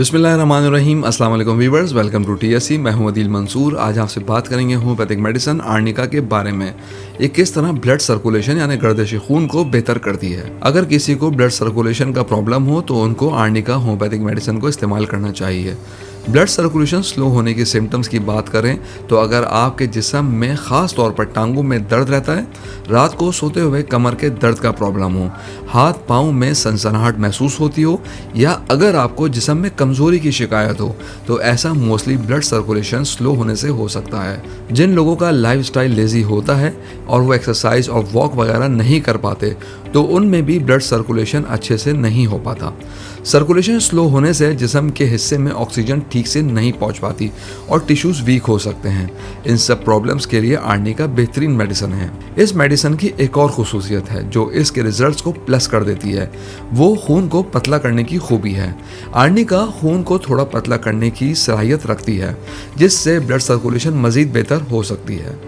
बिस्मिल्लाहिर्रहमानिर्रहीम। अस्सलाम वालेकुम वीवर्स, वेलकम टू टीएससी। मैं हूं अदील मंसूर। आज आपसे बात करेंगे होम्योपैथिक मेडिसिन आर्निका के बारे में। ये किस तरह ब्लड सर्कुलेशन यानी गर्दिश खून को बेहतर करती है। अगर किसी को ब्लड सर्कुलेशन का प्रॉब्लम हो तो उनको आर्निका होम्योपैथिक मेडिसिन को इस्तेमाल करना चाहिए। ब्लड सर्कुलेशन स्लो होने की सिम्टम्स की बात करें तो अगर आपके जिस्म में ख़ास तौर पर टांगों में दर्द रहता है, रात को सोते हुए कमर के दर्द का प्रॉब्लम हो, हाथ पाँव में सनसनाहट महसूस होती हो, या अगर आपको जिस्म में कमज़ोरी की शिकायत हो, तो ऐसा मोस्टली ब्लड सर्कुलेशन स्लो होने से हो सकता है। जिन लोगों का लाइफस्टाइल लेज़ी होता है और वो एक्सरसाइज और वॉक वगैरह नहीं कर पाते, तो उनमें भी ब्लड सर्कुलेशन अच्छे से नहीं हो पाता। सर्कुलेशन स्लो होने से जिस्म के हिस्से में ऑक्सीजन ठीक से नहीं पहुंच पाती और टिश्यूज वीक हो सकते हैं। इन सब प्रॉब्लम्स के लिए आर्निका बेहतरीन मेडिसिन है। इस मेडिसिन की एक और खुसूसियत है जो इसके रिजल्ट्स को प्लस कर देती है, वो खून को पतला करने की खूबी है। आर्निका खून को थोड़ा पतला करने की सलाहियत रखती है, जिससे ब्लड सर्कुलेशन मज़ीद बेहतर हो सकती है।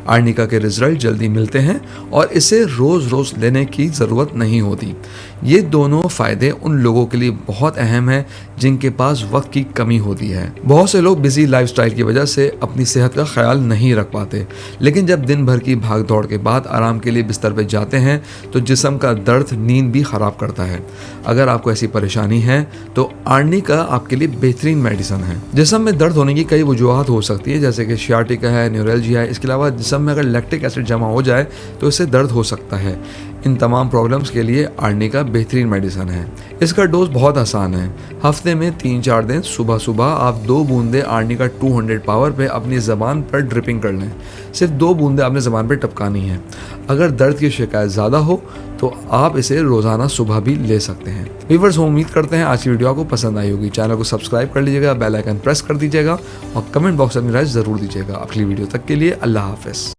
आर्निका के रिजल्ट जल्दी मिलते हैं और इसे रोज़ रोज़ लेने की ज़रूरत नहीं होती। ये दोनों फ़ायदे उन लोगों के लिए बहुत अहम है जिनके पास वक्त की कमी होती है। बहुत से लोग बिजी लाइफस्टाइल की वजह से अपनी सेहत का ख्याल नहीं रख पाते, लेकिन जब दिन भर की भाग दौड़ के बाद आराम के लिए बिस्तर पर जाते हैं तो जिस्म का दर्द नींद भी ख़राब करता है। अगर आपको ऐसी परेशानी है तो आर्निका आपके लिए बेहतरीन मेडिसिन है। जिस्म में दर्द होने की कई वजूहत हो सकती है, जैसे कि शियाटिका है, न्यूरल्जिया है। इसके अलावा जिस्म में अगर लैक्टिक एसिड जमा हो जाए तो इससे दर्द हो सकता है। इन तमाम प्रॉब्लम्स के लिए आर्निका बेहतरीन मेडिसिन है। इसका डोज बहुत आसान है। हफ्ते में 3-4 दिन सुबह सुबह आप 2 बूंदे आर्निका 200 पावर पे अपनी ज़बान पर ड्रिपिंग कर लें। सिर्फ 2 बूंदे आपने ज़बान पर टपकानी है। अगर दर्द की शिकायत ज़्यादा हो तो आप इसे रोज़ाना सुबह भी ले सकते हैं। व्यूअर्स, उम्मीद करते हैं आज की वीडियो आपको पसंद आई होगी। चैनल को सब्सक्राइब कर लीजिएगा, बेल आइकन प्रेस कर दीजिएगा और कमेंट बॉक्स में अपनी राय ज़रूर दीजिएगा। अगली वीडियो तक के लिए अल्लाह हाफ़िज़।